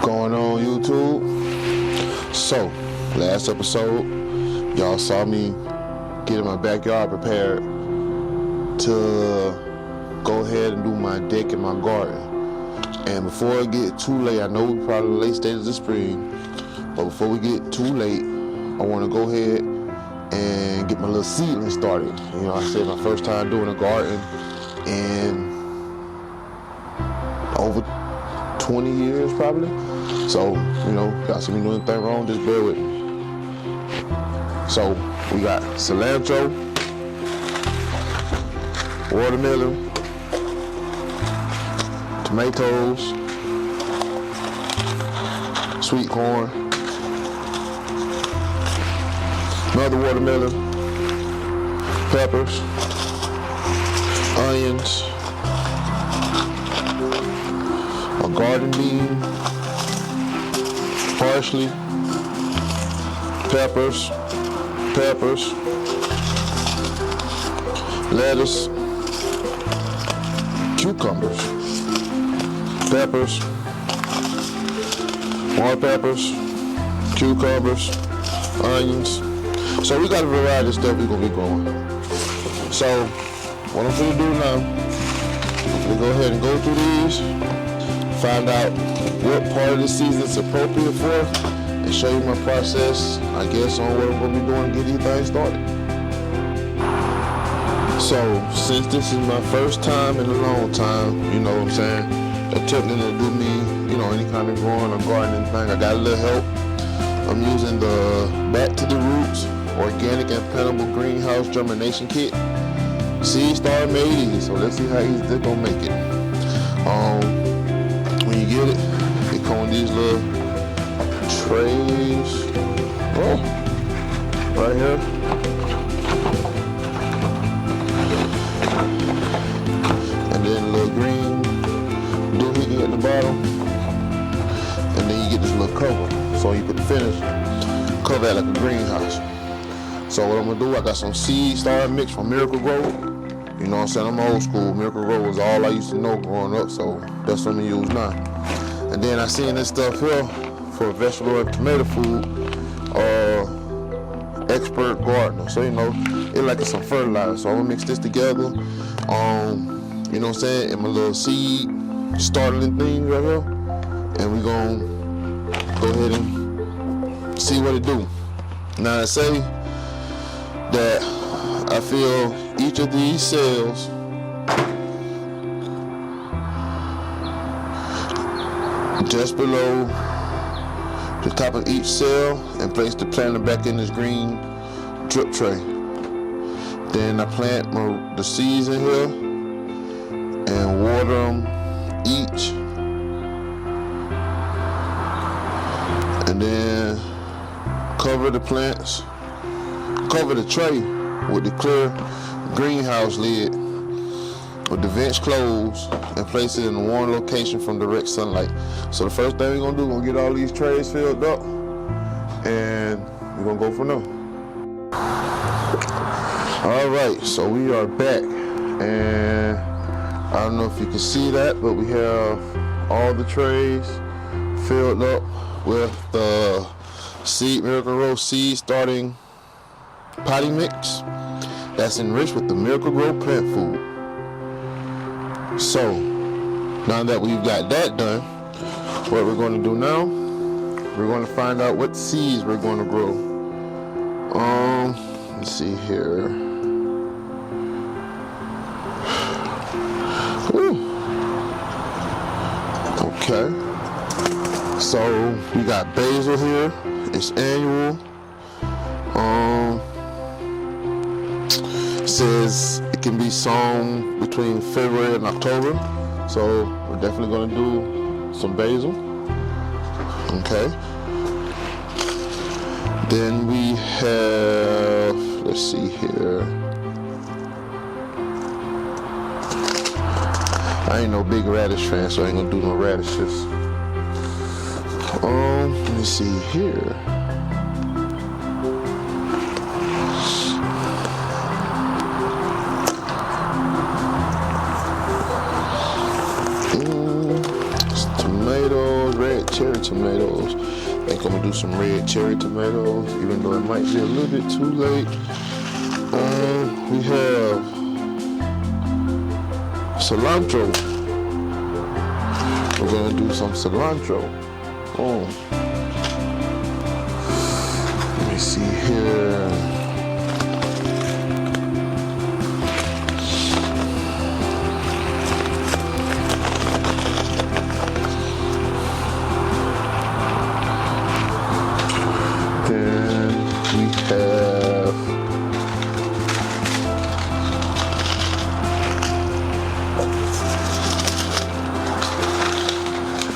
Going on YouTube? So, last episode, y'all saw me getting my backyard prepared to go ahead and do my deck in my garden. And before it get too late, I know we're probably late stages of spring, but before we get too late, I want to go ahead and get my little seedling started. You know, I said my first time doing a garden in over 20 years probably. So, you know, y'all see me doing anything wrong, just bear with me. So, we got cilantro, watermelon, tomatoes, sweet corn, another watermelon, peppers, onions, a garden bean, parsley, peppers, lettuce, cucumbers, peppers, more peppers, cucumbers, onions. So we got a variety of stuff we're gonna be growing. So what I'm gonna do now, I'm gonna go ahead and go through these, find out what part of the season it's appropriate for, and show you my process, I guess, on what I'm gonna be doing to get these things started. So, since this is my first time in a long time, you know what I'm saying, attempting to do me, you know, any kind of growing or gardening thing, I got a little help. I'm using the Back to the Roots Organic and Plantable Greenhouse Germination Kit. Seed Star made these, so let's see how easy they're gonna make it. When you get it, they come with these little trays, right here. And then a little green doohickey at the bottom. And then you get this little cover, so you can finish, cover it like a greenhouse. So what I'm gonna do, I got some Seed Star mix from Miracle Grow. You know what I'm saying, I'm old school. Miracle Grow was all I used to know growing up, so that's what I'm gonna use now. And then I seen this stuff here for vegetable and tomato food, expert gardener. So, you know, it's like it's some fertilizer. So I'm gonna mix this together, you know what I'm saying, in my little seed startling thing right here. And we're gonna go ahead and see what it do. Now I say that I feel each of these cells just below the top of each cell, and place the planter back in this green drip tray. Then I plant the seeds in here and water them each, and then cover the plants, cover the tray with the clear greenhouse lid with the vents closed, and place it in one location from direct sunlight. So the first thing we're gonna do, we're gonna get all these trays filled up, and we're gonna go from there. All right, so we are back, and I don't know if you can see that, but we have all the trays filled up with the Miracle Grow seed starting potty mix that's enriched with the Miracle Grow plant food. So now that we've got that done, what we're going to do now, we're going to find out what seeds we're going to grow. Let's see here. Ooh. Okay. So we got basil here. It's annual. Says it can be sown between February and October, so we're definitely going to do some basil. Okay. Then we have, let's see here, I ain't no big radish fan, so I ain't gonna do no radishes. Let me see here. tomatoes, red cherry tomatoes. I think I'm gonna do some red cherry tomatoes, even though it might be a little bit too late. We have cilantro. We're gonna do some cilantro. Let me see here.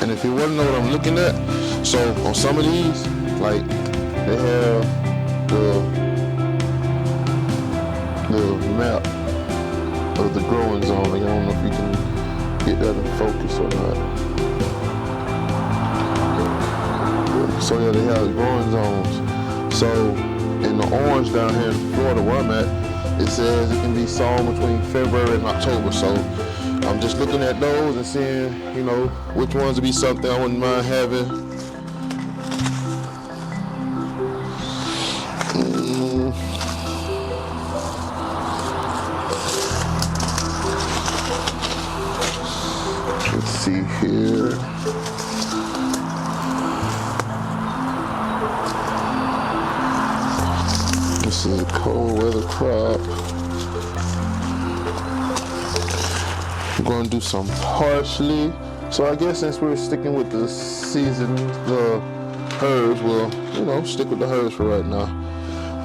And if you want to know what I'm looking at, so on some of these, like they have the map of the growing zone. Like, I don't know if you can get that in focus or not. So yeah, they have the growing zones. So in the orange down here in Florida where I'm at, it says it can be sown between February and October. So I'm just looking at those and seeing, you know, which ones would be something I wouldn't mind having. Let's see here. This is a cold weather crop. I'm going to do some parsley. So I guess since we're sticking with the season, the herbs, we'll, you know, stick with the herbs for right now.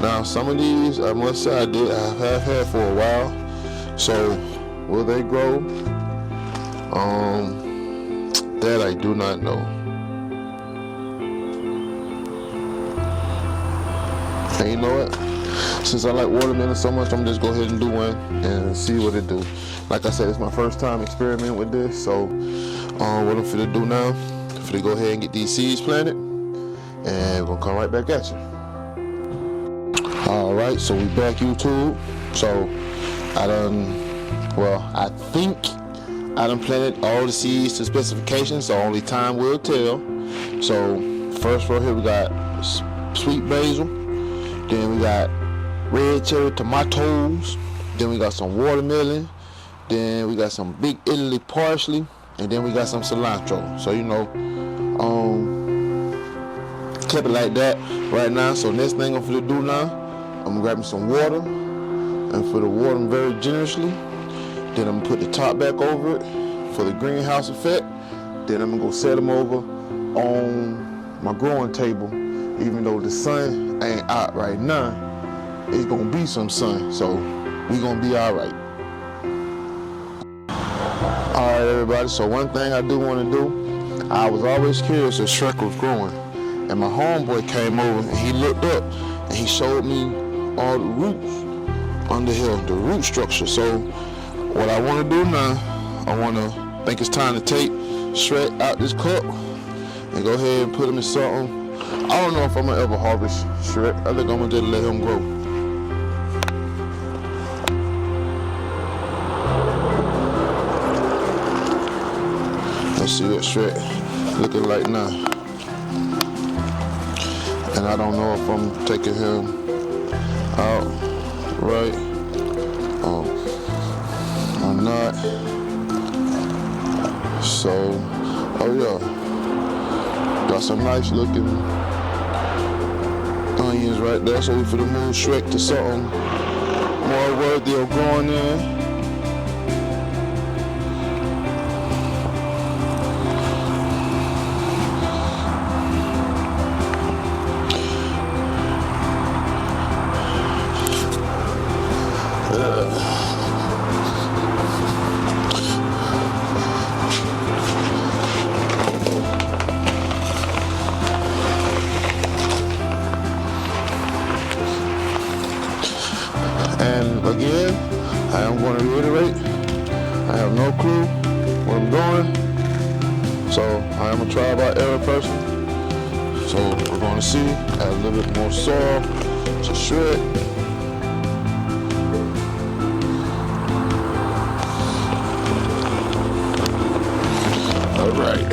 Now, some of these, I must say, I have had for a while. So, will they grow? That I do not know. And you know what? Since I like watermelon so much, I'm just go ahead and do one and see what it do. Like I said, it's my first time experimenting with this, so what I'm finna do now, I'm finna go ahead and get these seeds planted, and we're gonna come right back at you. All right, so we back YouTube. So I think I done planted all the seeds to specifications, so only time will tell. So first row here we got sweet basil, then we got red cherry tomatoes, then we got some watermelon, then we got some big Italy parsley, and then we got some cilantro. So, you know, kept it like that right now. So next thing I'm gonna do now, I'm gonna grab me some water, and for the water very generously. Then I'm gonna put the top back over it for the greenhouse effect. Then I'm gonna go set them over on my growing table. Even though the sun ain't out right now, it's gonna be some sun, so we gonna be all right. All right, everybody. So one thing I do want to do, I was always curious if Shrek was growing, and my homeboy came over and he looked up and he showed me all the roots under here, the root structure. So what I want to do now, I think it's time to take Shrek out this cup and go ahead and put him in something. I don't know if I'm gonna ever harvest Shrek. I think I'm gonna just let him grow. Let's see what Shrek looking like now. And I don't know if I'm taking him out right. I'm not. So, oh yeah. Got some nice looking onions right there. So we finna move Shrek to something more worthy of growing in. And again, I am going to reiterate, I have no clue what I'm doing. So I am a trial by error person. So we're going to see, add a little bit more soil to Shrek. All right.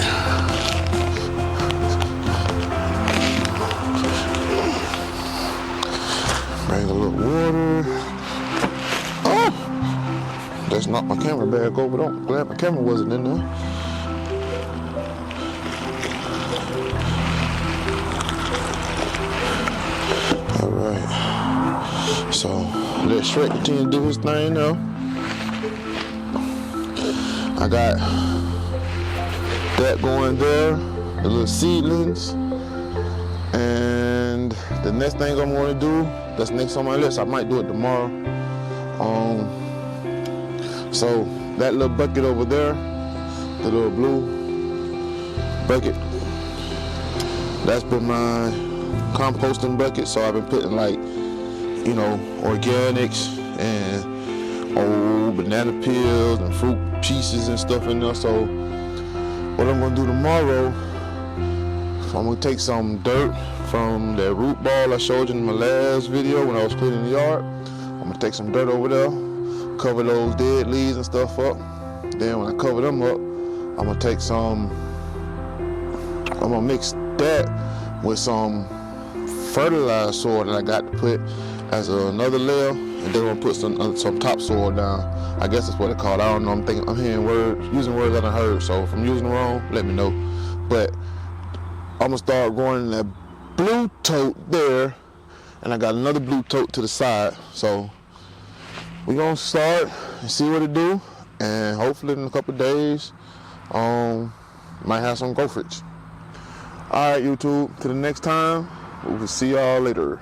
knocked my camera bag over. I'm glad my camera wasn't in there. All right. So let Shrek continue to do his thing now. I got that going there, the little seedlings, and the next thing I'm going to do, that's next on my list, I might do it tomorrow. So that little bucket over there, the little blue bucket, that's been my composting bucket. So I've been putting, like, you know, organics and old banana peels and fruit pieces and stuff in there. So what I'm gonna do tomorrow, I'm gonna take some dirt from that root ball I showed you in my last video when I was cleaning the yard. I'm gonna take some dirt over there, cover those dead leaves and stuff up. Then when I cover them up, I'm gonna take some, I'm gonna mix that with some fertilized soil that I got to put as another layer, and then I'm gonna put some topsoil down. I guess that's what it's called. I don't know. I'm hearing words, using words I done heard. So if I'm using it wrong, let me know. But I'm gonna start growing that blue tote there, and I got another blue tote to the side. So we're gonna start and see what it do, and hopefully in a couple of days, might have some growth. All right, YouTube. Till the next time, we will see y'all later.